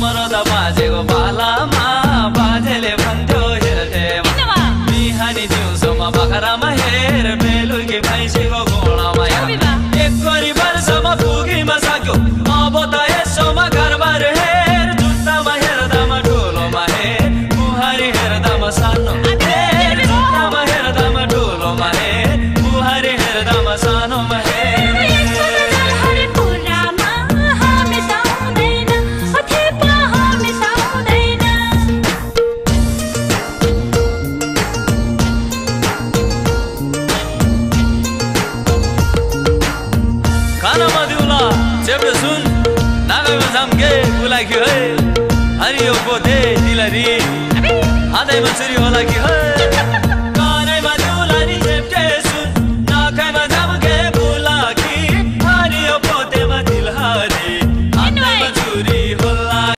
मरदा बाजेको पालामा बाजेले भन्थ्यो हेर्थे बिहानी दिउँसोमा बाख्रामा हेर बेलुकी भैँसीको घोडामा एक परिवारसम्म पुगीमा सक्यो अब त यसोमा घरबार हेर जुत्तामा हेर्दामा ठुलोमा हेर बुहारी हेर्दामा सानो हेर जुत्तामा हेर्दामा ठुलोमा हेर बुहारी हेर्दामा सानोमा हेर Jebbe sun naga zamge bulai ki hai hariyo ko de dilari adai masuri hola ki hai